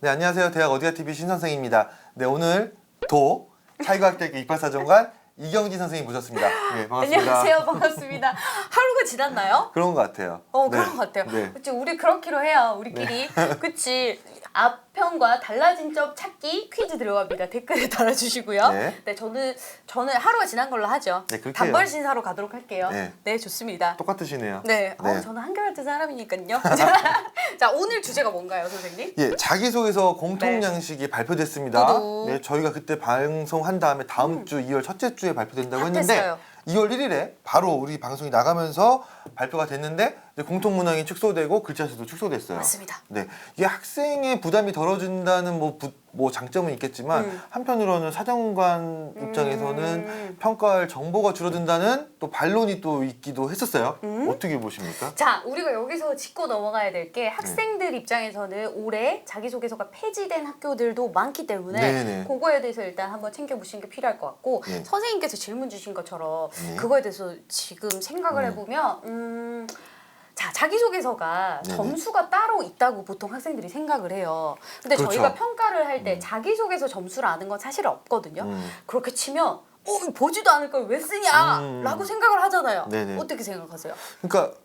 네, 안녕하세요. 대학 어디가 TV 신선생입니다. 네, 오늘 차이과학대학교 이과사정관 이경진 선생님 모셨습니다. 네, 반갑습니다. 안녕하세요. 반갑습니다. 하루가 지났나요? 그런 것 같아요. 그런 것 같아요. 네. 그치, 우리 그렇기로 해요. 우리끼리. 그치. 앞편과 달라진 점 찾기 퀴즈 들어갑니다. 댓글에 달아주시고요. 네. 저는 하루가 지난 걸로 하죠. 네, 그렇게 단벌 해요. 신사로 가도록 할게요. 네. 좋습니다. 똑같으시네요. 네. 네. 저는 한결같은 사람이니까요. 자, 오늘 주제가 뭔가요, 선생님? 예, 자기소개서 공통 네. 양식이 발표됐습니다. 두두. 네, 저희가 그때 방송한 다음에 다음 주 2월 첫째 주에 발표된다고 했는데 됐어요. 2월 1일에 바로 우리 방송이 나가면서 발표가 됐는데 이제 공통 문항이 축소되고 글자 수도 축소됐어요. 맞습니다. 네, 이게 학생의 부담이 덜어준다는 뭐 장점은 있겠지만 한편으로는 사정관 입장에서는 평가할 정보가 줄어든다는 또 반론이 또 있기도 했었어요. 어떻게 보십니까? 자, 우리가 여기서 짚고 넘어가야 될 게 학생들 입장에서는 올해 자기소개서가 폐지된 학교들도 많기 때문에 네네. 그거에 대해서 일단 한번 챙겨보시는 게 필요할 것 같고 네. 선생님께서 질문 주신 것처럼 네. 그거에 대해서 지금 생각을 해보면 자, 자기소개서가 네네. 점수가 따로 있다고 보통 학생들이 생각을 해요. 근데 그렇죠. 저희가 평가를 할 때 자기소개서 점수라는 건 사실 없거든요. 그렇게 치면 보지도 않을 걸 왜 쓰냐 라고 생각을 하잖아요. 네네. 어떻게 생각하세요? 그러니까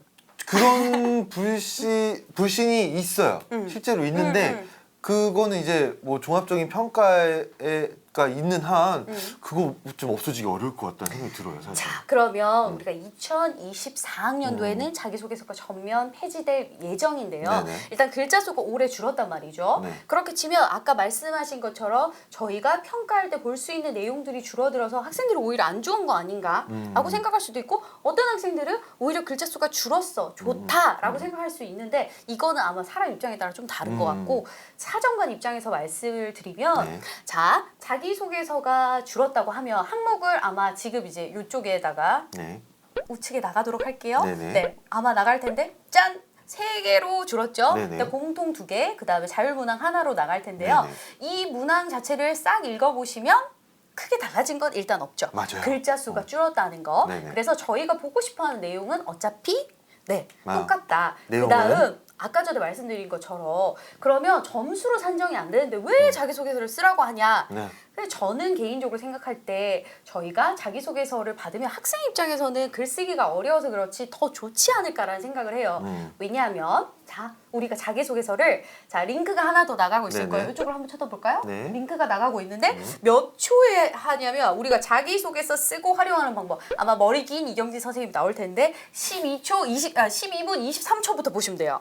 그런 불신이 있어요. 실제로 있는데 그거는 이제 뭐 종합적인 평가가 있는 한 그거 좀 없어지기 어려울 것 같다는 생각이 들어요, 사실. 자, 그러면 우리가 2024학년도에는 자기소개서가 전면 폐지될 예정인데요. 네네. 일단 글자 수가 올해 줄었단 말이죠. 네. 그렇게 치면 아까 말씀하신 것처럼 저희가 평가할 때 볼 수 있는 내용들이 줄어들어서 학생들이 오히려 안 좋은 거 아닌가라고 생각할 수도 있고 어떤 학생들은 오히려 글자 수가 줄었어, 좋다라고 생각할 수 있는데 이거는 아마 사람 입장에 따라 좀 다른 것 같고 사정관 입장에서 말씀을 드리면 네. 자, 자기소개서가 줄었다고 하면 항목을 아마 지금 이제 이쪽에다가 네. 우측에 나가도록 할게요. 네네. 네, 아마 나갈 텐데 짠! 3개로 줄었죠. 네네. 공통 2개, 그 다음에 자율문항 하나로 나갈 텐데요. 네네. 이 문항 자체를 싹 읽어보시면 크게 달라진 건 일단 없죠. 맞아요. 글자 수가 줄었다는 거. 네네. 그래서 저희가 보고 싶어하는 내용은 어차피 아, 똑같다. 그 내용은? 다음 아까 전에 말씀드린 것처럼 그러면 점수로 산정이 안 되는데 왜 자기소개서를 쓰라고 하냐. 네. 근데 저는 개인적으로 생각할 때 저희가 자기소개서를 받으면 학생 입장에서는 글쓰기가 어려워서 그렇지 더 좋지 않을까라는 생각을 해요. 왜냐하면 자, 우리가 자기소개서를 자, 링크가 하나 더 나가고 있을 네네. 거예요. 이쪽으로 한번 쳐다볼까요? 네. 링크가 나가고 있는데 몇 초에 하냐면 우리가 자기소개서 쓰고 활용하는 방법 아마 머리 긴 이경진 선생님 나올 텐데 12분 23초부터 보시면 돼요.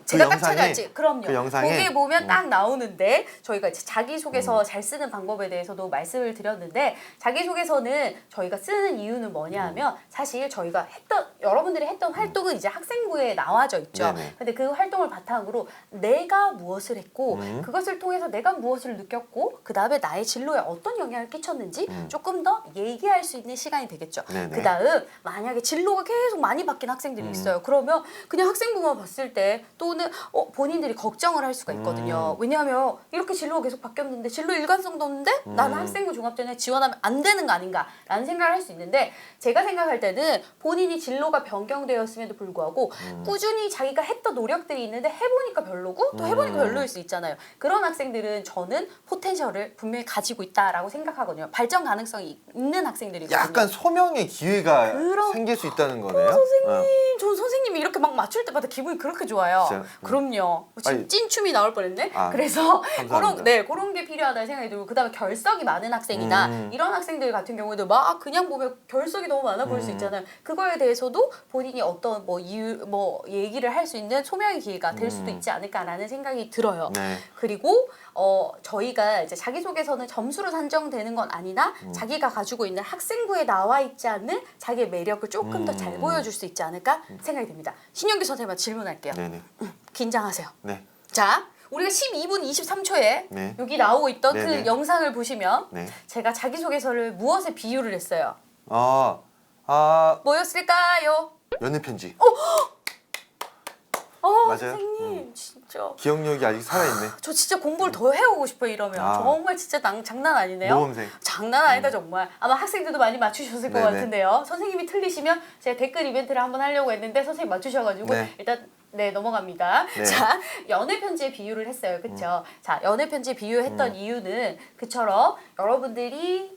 제가 딱 영상에? 찾아왔지. 그럼요. 그 영상에? 거기에 보면 딱 나오는데 저희가 이제 자기소개서 잘 쓰는 방법에 대해서도 말씀을 드렸는데 자기소개서는 저희가 쓰는 이유는 뭐냐 하면 사실 저희가 여러분들이 했던 활동은 이제 학생부에 나와져 있죠. 네네. 근데 그 활동을 바탕으로 내가 무엇을 했고 그것을 통해서 내가 무엇을 느꼈고 그 다음에 나의 진로에 어떤 영향을 끼쳤는지 조금 더 얘기할 수 있는 시간이 되겠죠. 네네. 그 다음 만약에 진로가 계속 많이 바뀐 학생들이 있어요. 그러면 그냥 학생부만 봤을 때 또는 본인들이 걱정을 할 수가 있거든요. 왜냐하면 이렇게 진로가 계속 바뀌었는데 진로 일관성도 없는데 나는 학생부 종합전에 지원하면 안 되는 거 아닌가라는 생각을 할 수 있는데 제가 생각할 때는 본인이 진로가 변경되었음에도 불구하고 꾸준히 자기가 했던 노력들이 있는데 해보니까 별로고 또 해보니까 별로일 수 있잖아요. 그런 학생들은 저는 포텐셜을 분명히 가지고 있다라고 생각하거든요. 발전 가능성이 있는 학생들이거든요. 약간 소명의 기회가 그럼- 생길 수 있다는 거네요. 선생님, 전 선생님이 이렇게 막 맞출 때마다 기분이 그렇게 좋아요. 진짜요? 그럼요. 아니, 찐춤이 나올 뻔했네. 아, 그래서 감사합니다. 그런 게 필요하다는 생각이 들고 그다음에 결석이 많은 학생이나 이런 학생들 같은 경우에도 막 그냥 보면 결석이 너무 많아 보일 수 있잖아요. 그거에 대해서도 본인이 어떤 뭐 이유 뭐 얘기를 할 수 있는 소명의 기회가 될 수도 있지 않을까라는 생각이 들어요. 네. 그리고 저희가 이제 자기소개서는 점수로 산정되는 건 아니나 자기가 가지고 있는 학생부에 나와 있지 않는 자기의 매력을 조금 더 잘 보여줄 수 있지 않을까 생각이 듭니다. 신영규 선생님한테 질문할게요. 네네. 긴장하세요. 네. 자, 우리가 12분 23초에 네. 여기 나오고 있던 네네. 그 영상을 보시면 네. 제가 자기소개서를 무엇에 비유를 했어요? 뭐였을까요? 연애 편지. 맞아요. 선생님 진짜. 기억력이 아직 살아있네. 저 진짜 공부를 더 해오고 싶어요 이러면. 아. 정말 진짜 장난 아니네요. 모범생. 장난 아니다 정말. 아마 학생들도 많이 맞추셨을 것 네네. 같은데요. 선생님이 틀리시면 제가 댓글 이벤트를 한번 하려고 했는데 선생님 맞추셔가지고 네. 일단 네 넘어갑니다. 네. 자 연애 편지에 비유를 했어요, 그렇죠? 자 연애 편지에 비유했던 이유는 그처럼 여러분들이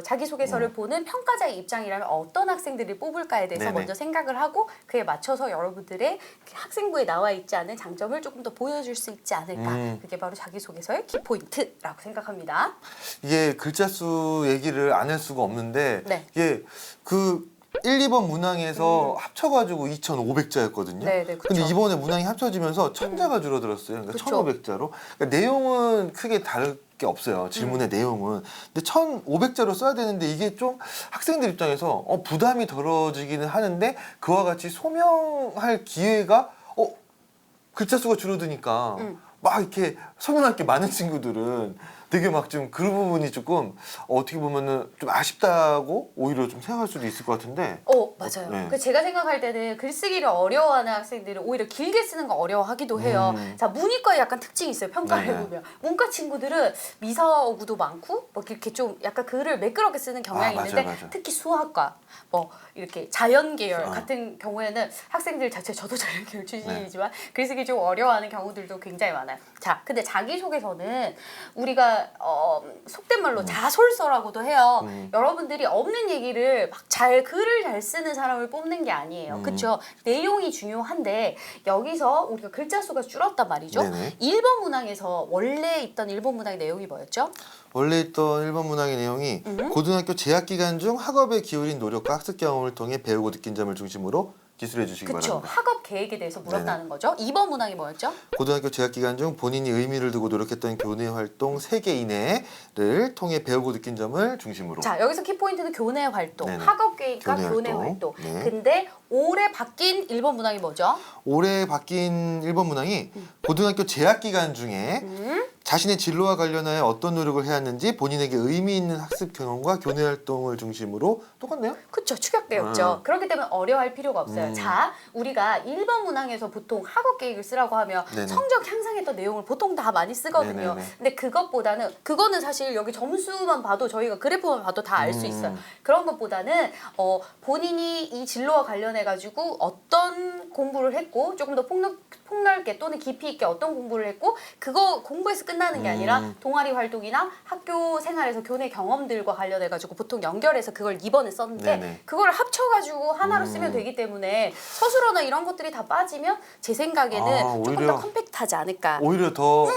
자기소개서를 보는 평가자의 입장이라면 어떤 학생들을 뽑을까에 대해서 네네. 먼저 생각을 하고 그에 맞춰서 여러분들의 학생부에 나와 있지 않은 장점을 조금 더 보여줄 수 있지 않을까. 그게 바로 자기소개서의 키포인트라고 생각합니다. 이게 글자 수 얘기를 안 할 수가 없는데 네. 이게 그 1, 2번 문항에서 합쳐가지고 2,500자였거든요. 네네, 그쵸. 근데 이번에 문항이 합쳐지면서 1,000자가 줄어들었어요. 그러니까 그쵸. 1,500자로. 그러니까 내용은 크게 다를 게 없어요. 질문의 내용은. 근데 1,500자로 써야 되는데 이게 좀 학생들 입장에서 부담이 덜어지기는 하는데 그와 같이 소명할 기회가 글자 수가 줄어드니까 막 이렇게 소명할 게 많은 친구들은 되게 막 좀 그 부분이 조금 어떻게 보면은 좀 아쉽다고 오히려 좀 생각할 수도 있을 것 같은데. 맞아요. 네. 그 제가 생각할 때는 글쓰기를 어려워하는 학생들은 오히려 길게 쓰는 거 어려워하기도 해요. 자 문이과에 약간 특징이 있어요. 평가를 네네. 해보면 문과 친구들은 미사어구도 많고 뭐 이렇게 좀 약간 글을 매끄럽게 쓰는 경향이 맞아요, 있는데 맞아요. 특히 수학과 뭐 이렇게 자연 계열 같은 경우에는 학생들 자체 저도 자연 계열 출신이지만 글쓰기 좀 어려워하는 경우들도 굉장히 많아요. 자 근데 자기소개서는 우리가 속된 말로 자솔서라고도 해요. 여러분들이 없는 얘기를 막 글을 잘 쓰는 사람을 뽑는 게 아니에요. 그렇죠? 내용이 중요한데 여기서 우리가 글자 수가 줄었단 말이죠. 네네. 1번 문항에서 원래 있던 1번 문항의 내용이 뭐였죠? 원래 있던 1번 문항의 내용이 고등학교 재학 기간 중 학업에 기울인 노력과 학습 경험을 통해 배우고 느낀 점을 중심으로 기술해 주시기 그렇죠. 바랍니다. 학업 계획에 대해서 물었다는 거죠. 2번 문항이 뭐였죠? 고등학교 재학 기간 중 본인이 의미를 두고 노력했던 교내 활동 3개 이내를 통해 배우고 느낀 점을 중심으로. 자 여기서 키포인트는 교내 활동, 네네. 학업 계획과 교내 교내 활동. 활동. 네. 근데 올해 바뀐 1번 문항이 뭐죠? 올해 바뀐 1번 문항이 고등학교 재학 기간 중에 자신의 진로와 관련하여 어떤 노력을 해왔는지 본인에게 의미 있는 학습 경험과 교내 활동을 중심으로 똑같네요? 그렇죠. 추격되었죠. 그렇기 때문에 어려워할 필요가 없어요. 자, 우리가 1번 문항에서 보통 학업 계획을 쓰라고 하면 네네. 성적 향상했던 내용을 보통 다 많이 쓰거든요. 네네네. 근데 그것보다는 그거는 사실 여기 점수만 봐도 저희가 그래프만 봐도 다 알 수 있어요. 그런 것보다는 본인이 이 진로와 관련해 가지고 어떤 공부를 했고 조금 더 폭넓게 또는 깊이 있게 어떤 공부를 했고 그거 공부해서 끝나는 게 아니라 동아리 활동이나 학교 생활에서 교내 경험들과 관련해 가지고 보통 연결해서 그걸 2번에 썼는데 네네. 그걸 합쳐 가지고 하나로 쓰면 되기 때문에 서술어나 이런 것들이 다 빠지면 제 생각에는 조금 오히려- 더 컴팩트하지 않을까. 오히려 더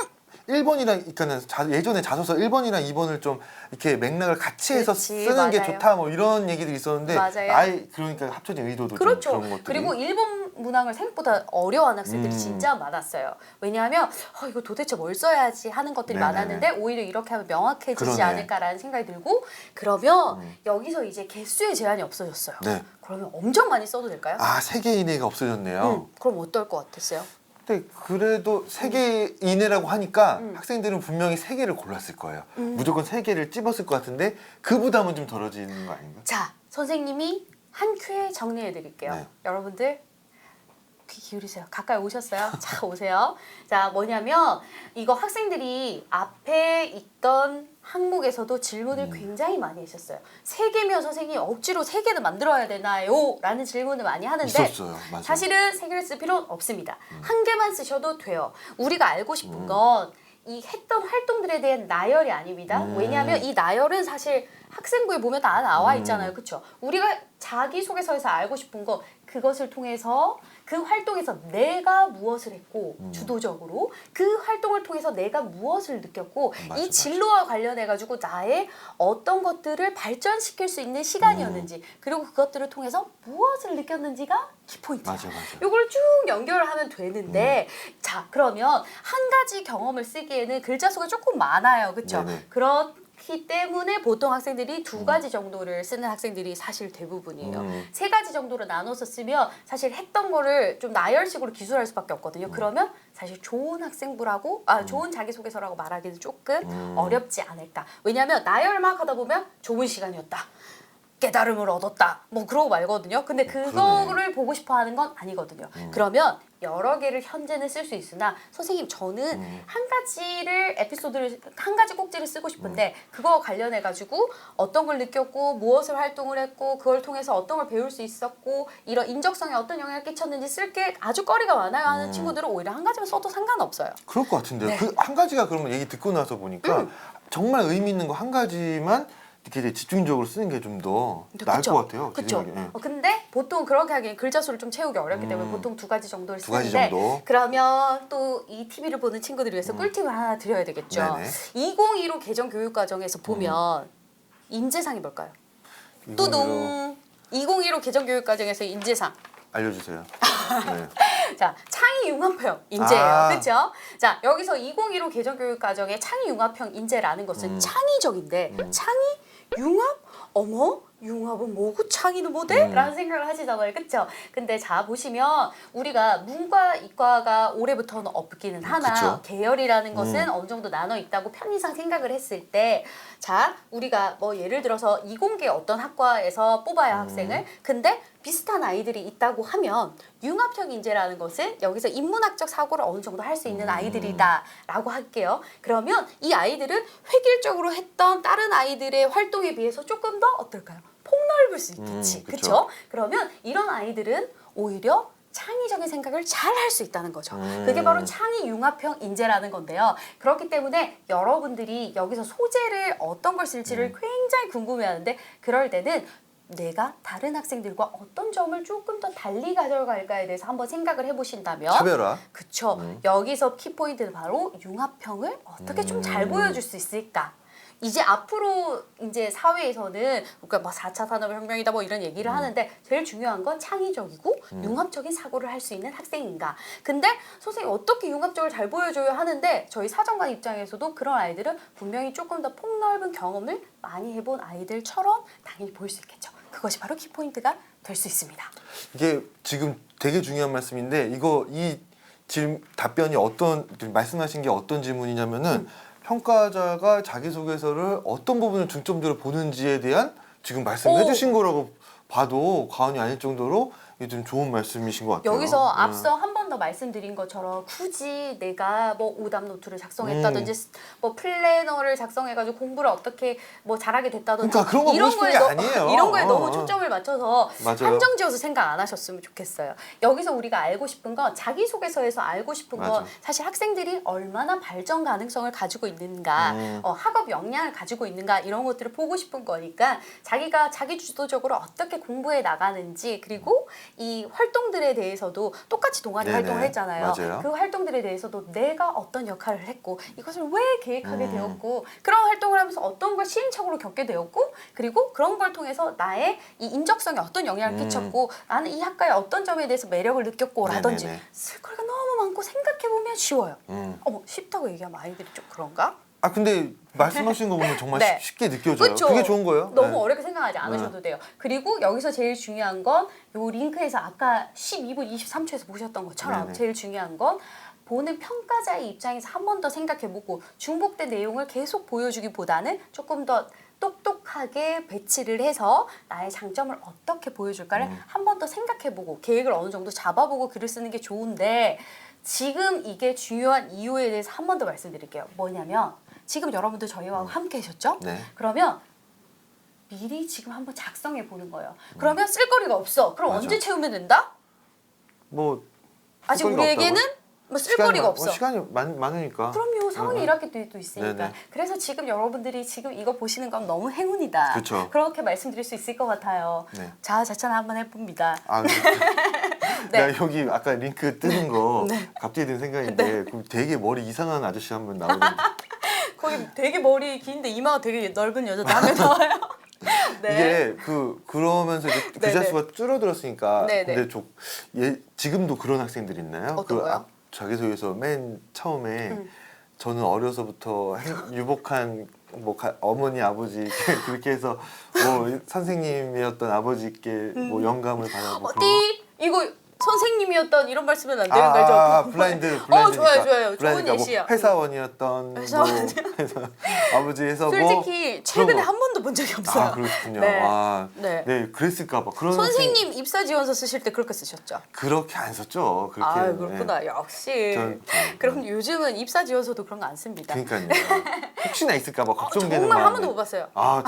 1번이랑 그러니까 예전에 자소서 1번이랑 2번을 좀 이렇게 맥락을 같이 해서 그렇지, 쓰는 게 맞아요. 좋다 뭐 이런 얘기들이 있었는데 맞아요. 아예 그러니까 합쳐진 의도도 그렇죠. 좀 그런 것들이 그리고 일본 문항을 생각보다 어려워하는 학생들이 진짜 많았어요. 왜냐하면 이거 도대체 뭘 써야지 하는 것들이 네네네. 많았는데 오히려 이렇게 하면 명확해지지 그러네. 않을까라는 생각이 들고 그러면 여기서 이제 개수의 제한이 없어졌어요. 네. 그러면 엄청 많이 써도 될까요? 3개 이내가 없어졌네요. 그럼 어떨 것 같았어요? 근데 그래도 3개 이내라고 하니까 학생들은 분명히 3개를 골랐을 거예요. 무조건 3개를 찝었을 것 같은데 그 부담은 좀 덜어지는 거 아닌가? 자, 선생님이 한 큐에 정리해 드릴게요. 네. 여러분들 귀 기울이세요. 가까이 오셨어요? 자, 오세요. 자, 뭐냐면 이거 학생들이 앞에 있던 항목에서도 질문을 굉장히 많이 하셨어요. 3개면 선생님 억지로 3개를 만들어야 되나요? 라는 질문을 많이 하는데 있었어요. 맞아요. 사실은 3개를 쓸 필요는 없습니다. 한 개만 쓰셔도 돼요. 우리가 알고 싶은 건 이 했던 활동들에 대한 나열이 아닙니다. 왜냐하면 이 나열은 사실 학생부에 보면 다 나와 있잖아요. 그렇죠? 우리가 자기소개서에서 알고 싶은 거 그것을 통해서 그 활동에서 내가 무엇을 했고 주도적으로 그 활동을 통해서 내가 무엇을 느꼈고 맞아, 이 진로와 관련해 가지고 나의 어떤 것들을 발전시킬 수 있는 시간이었는지 그리고 그것들을 통해서 무엇을 느꼈는지가 키포인트야. 맞아. 요걸 쭉 연결하면 되는데 자 그러면 한 가지 경험을 쓰기에는 글자 수가 조금 많아요. 그렇죠? 네네. 그렇기 때문에 보통 학생들이 2가지 정도를 쓰는 학생들이 사실 대부분이에요. 3가지 정도로 나눠서 쓰면 사실 했던 거를 좀 나열식으로 기술할 수밖에 없거든요. 그러면 사실 좋은 학생부라고 좋은 자기소개서라고 말하기는 조금 어렵지 않을까. 왜냐하면 나열 막 하다 보면 좋은 시간이었다. 깨달음을 얻었다. 뭐 그러고 말거든요. 근데 그거를 보고 싶어 하는 건 아니거든요. 그러면 여러 개를 현재는 쓸 수 있으나 선생님 저는 한 가지를 에피소드를 한 가지 꼭지를 쓰고 싶은데 그거 관련해 가지고 어떤 걸 느꼈고 무엇을 활동을 했고 그걸 통해서 어떤 걸 배울 수 있었고 이런 인적성에 어떤 영향을 끼쳤는지 쓸 게 아주 거리가 많아요 하는 친구들은 오히려 한 가지만 써도 상관없어요. 그럴 것 같은데요. 네. 그 한 가지가 그러면 얘기 듣고 나서 보니까 정말 의미 있는 거 한 가지만 이렇게 이제 집중적으로 쓰는 게 좀 더 나을 것 같아요. 제 그렇죠. 생각에. 근데 보통 그렇게 하기엔 글자 수를 좀 채우기 어렵기 때문에 보통 두 가지 정도를 두 가지 쓰는데 정도. 그러면 또 이 TV를 보는 친구들을 위해서 꿀팁을 하나 드려야 되겠죠. 네네. 2015 개정교육과정에서 보면 인재상이 뭘까요? 뚜둥. 2015 개정교육과정에서 인재상. 알려주세요. 네. 자, 창의융합형 인재예요. 아. 그렇죠? 자, 여기서 2015 개정교육과정의 창의융합형 인재라는 것은 창의적인데 창의융합? 어머? 융합은 뭐고 창의는 뭐대? 라는 생각을 하시잖아요. 그렇죠? 근데 자 보시면 우리가 문과 이과가 올해부터는 없기는 하나 그쵸. 계열이라는 것은 어느 정도 나눠 있다고 편의상 생각을 했을 때 자 우리가 뭐 예를 들어서 이공계 어떤 학과에서 뽑아요 학생을. 근데 비슷한 아이들이 있다고 하면 융합형 인재라는 것은 여기서 인문학적 사고를 어느 정도 할 수 있는 아이들이다라고 할게요. 그러면 이 아이들은 획일적으로 했던 다른 아이들의 활동에 비해서 조금 더 어떨까요? 폭넓을 수 있겠지. 그쵸. 그렇죠? 그러면 이런 아이들은 오히려 창의적인 생각을 잘 할 수 있다는 거죠. 그게 바로 창의융합형 인재라는 건데요. 그렇기 때문에 여러분들이 여기서 소재를 어떤 걸 쓸지를 굉장히 궁금해하는데 그럴 때는 내가 다른 학생들과 어떤 점을 조금 더 달리 가져갈까에 대해서 한번 생각을 해보신다면 차별화. 그쵸. 여기서 키포인트는 바로 융합형을 어떻게 좀 잘 보여줄 수 있을까. 이제 앞으로 이제 사회에서는 그러니까 뭐 4차 산업혁명이다 뭐 이런 얘기를 하는데 제일 중요한 건 창의적이고 융합적인 사고를 할 수 있는 학생인가. 근데 선생님 어떻게 융합적을 잘 보여줘야 하는데 저희 사정관 입장에서도 그런 아이들은 분명히 조금 더 폭넓은 경험을 많이 해본 아이들처럼 당연히 보일 수 있겠죠. 그것이 바로 키포인트가 될 수 있습니다. 이게 지금 되게 중요한 말씀인데 이 답변이 어떤 말씀하신 게 어떤 질문이냐면은 평가자가 자기소개서를 어떤 부분을 중점적으로 보는지에 대한 지금 말씀해 주신 거라고 봐도 과언이 아닐 정도로 이게 좀 좋은 말씀이신 것 같아요. 여기서 앞서 한 번 더 말씀드린 것처럼 굳이 내가 뭐 오답 노트를 작성했다든지 뭐 플래너를 작성해가지고 공부를 어떻게 뭐 잘하게 됐다든지 그러니까 그런 거 보고 싶은 게 아니에요. 이런 거에 너무 초점을 맞춰서 맞아요. 한정지어서 생각 안 하셨으면 좋겠어요. 여기서 우리가 알고 싶은 건 자기소개서에서 알고 싶은 건 맞아. 사실 학생들이 얼마나 발전 가능성을 가지고 있는가 학업 역량을 가지고 있는가 이런 것들을 보고 싶은 거니까 자기가 자기 주도적으로 어떻게 공부해 나가는지 그리고 이 활동들에 대해서도 똑같이 동아리 네네. 활동을 했잖아요. 맞아요. 그 활동들에 대해서도 내가 어떤 역할을 했고 이것을 왜 계획하게 되었고 그런 활동을 하면서 어떤 걸 시행착오로 겪게 되었고 그리고 그런 걸 통해서 나의 이 인적성에 어떤 영향을 끼쳤고 나는 이 학과의 어떤 점에 대해서 매력을 느꼈고 라든지 네네네. 쓸 거리가 너무 많고 생각해보면 쉬워요. 어머 쉽다고 얘기하면 아이들이 좀 그런가? 아 근데 말씀하신 거 보면 정말 네. 쉽게 느껴져요. 그쵸? 그게 좋은 거예요. 너무 네. 어렵게 생각하지 않으셔도 돼요. 그리고 여기서 제일 중요한 건 요 링크에서 아까 12분 23초에서 보셨던 것처럼 네네. 제일 중요한 건 보는 평가자의 입장에서 한 번 더 생각해보고 중복된 내용을 계속 보여주기보다는 조금 더 똑똑하게 배치를 해서 나의 장점을 어떻게 보여줄까를 한 번 더 생각해보고 계획을 어느 정도 잡아보고 글을 쓰는 게 좋은데 지금 이게 중요한 이유에 대해서 한 번 더 말씀드릴게요. 뭐냐면 지금 여러분들 저희와 함께 하셨죠? 네. 그러면 미리 지금 한번 작성해 보는 거예요. 그러면 쓸거리가 없어. 그럼 맞아. 언제 채우면 된다? 뭐 아직 쓸거리가 우리에게는 없다고요? 뭐 쓸거리가 없어. 시간이 많으니까. 그럼요. 상황이 이렇게 돼 있으니까. 네네. 그래서 지금 여러분들이 지금 이거 보시는 건 너무 행운이다. 그쵸. 그렇게 말씀드릴 수 있을 것 같아요. 네. 자아자찬 한번 해봅니다. 아, 네. 내가 여기 아까 링크 뜨는 거 갑자기 든 생각인데 그럼 되게 머리 이상한 아저씨 한 분 나오는데 거기 되게 머리 긴데 이마가 되게 넓은 여자 다음에 나와요. 네. 이게 그러면서 이제 네네. 교자 수가 줄어들었으니까 네네. 근데 지금도 그런 학생들 있나요? 어떤 거요? 자기소개서 맨 처음에 저는 어려서부터 유복한 뭐 어머니 아버지 그렇게 해서 뭐 선생님이었던 아버지께 뭐 영감을 받아 뭐 그런 거. 이거 선생님이었던 이런 말씀은 안 되는 거죠? 아, 블라인드. 좋아요, 좋아요. 좋은 블라인드가 예시야. 뭐 회사원이었던 회사원. 뭐 아버지 해서 솔직히 최근에 한 번도 본 적이 없어요. 아, 그렇군요. 네. 아, 네. 네, 그랬을까 봐. 그런 선생님 입사 지원서 쓰실 때 그렇게 쓰셨죠? 그렇게 안 썼죠. 그렇게. 아, 그렇구나. 역시. 그럼 요즘은 입사 지원서도 그런 거 안 씁니다. 그러니까요. 혹시나 있을까 봐 걱정되는 정말 한 마음에. 번도 못 봤어요. 아,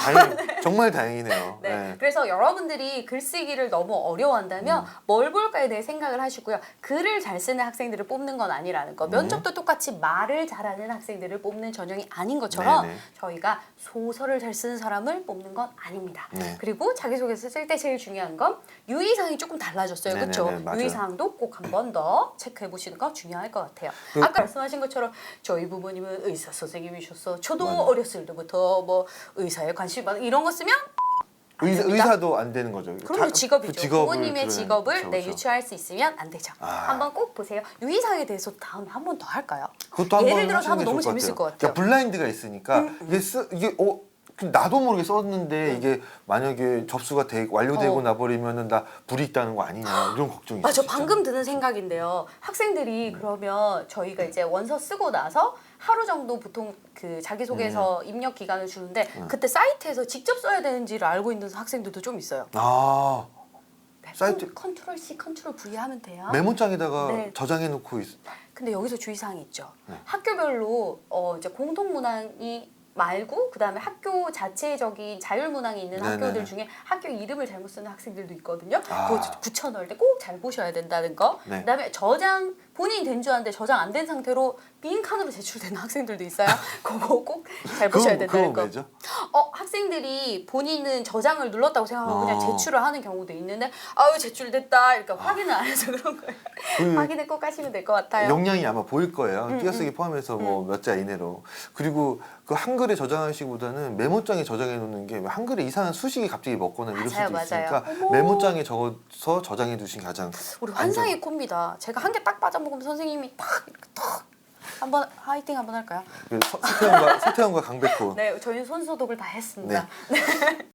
정말 다행이네요. 네. 네. 그래서 여러분들이 글쓰기를 너무 어려워한다면 뭘 볼까에 대해 생각을 하시고요. 글을 잘 쓰는 학생들을 뽑는 건 아니라는 거. 면접도 똑같이 말을 잘하는 학생들을 뽑는 전형이 아닌 것처럼 네네. 저희가 소설을 잘 쓰는 사람을 뽑는 건 아닙니다. 네. 그리고 자기소개서 쓸 때 제일 중요한 건 유의사항이 조금 달라졌어요. 네네네, 그렇죠? 맞아요. 유의사항도 꼭 한 번 더 체크해 보시는 거 중요할 것 같아요. 그- 아까 말씀하신 것처럼 저희 부모님은 의사 선생님이셨어. 저도 맞아요. 어렸을 때부터 뭐 의사에 관심이 많아 이런 거 쓰면 됩니다. 의사도 안 되는 거죠. 그럼요, 직업이죠. 그 직업을 부모님의 들어야- 직업을 그쵸, 네, 그쵸. 유추할 수 있으면 안 되죠. 아. 한번 꼭 보세요. 유의사항에 대해서 다음에 한 번 더 할까요? 그것도 한번 예를 들어서 하시는 하면 게 너무 좋을 재밌을 것 같아요. 그러니까 블라인드가 있으니까 이게 나도 모르게 썼는데 이게 만약에 접수가 완료되고 나버리면은 나 불이 있다는 거 아니냐 이런 걱정이 맞아, 있어요. 방금 드는 생각인데요. 학생들이 그러면 저희가 이제 원서 쓰고 나서 하루 정도 보통 그 자기소개서 입력 기간을 주는데 그때 사이트에서 직접 써야 되는지를 알고 있는 학생들도 좀 있어요. 아, 사이트 컨트롤 C, 컨트롤 V 하면 돼요. 메모장에다가 네. 저장해놓고 근데 여기서 주의사항이 있죠. 네. 학교별로 이제 공통문항이 말고 그다음에 학교 자체적인 자율문항이 있는 네네네. 학교들 중에 학교 이름을 잘못 쓰는 학생들도 있거든요. 아. 그거 붙여 넣을 때 꼭 잘 보셔야 된다는 거. 네. 그다음에 저장 본인이 된 줄 아는데 저장 안 된 상태로 빈칸으로 제출되는 학생들도 있어요. 그거 꼭 잘 보셔야 된다는 그거 거. 왜죠? 학생들이 본인은 저장을 눌렀다고 생각하고 그냥 어. 제출을 하는 경우도 있는데 아유 제출됐다 이렇게 확인을 안 해서 그런 거예요. 그 확인을 꼭 하시면 될 것 같아요. 용량이 아마 보일 거예요. 띄어쓰기 포함해서 뭐 몇 자 이내로. 그리고 그 한글에 저장하시기보다는 메모장에 저장해 놓는 게 한글에 이상한 수식이 갑자기 먹거나 이럴 수도 맞아요. 있으니까 어머. 메모장에 적어서 저장해 두신 게 가장 우리 환상의 콤비다. 제가 한 개 딱 빠져 먹으면 선생님이 딱 이렇게 탁 한번 화이팅 한번 할까요? 서태원과 강백호. 네, 저희는 손소독을 다 했습니다. 네.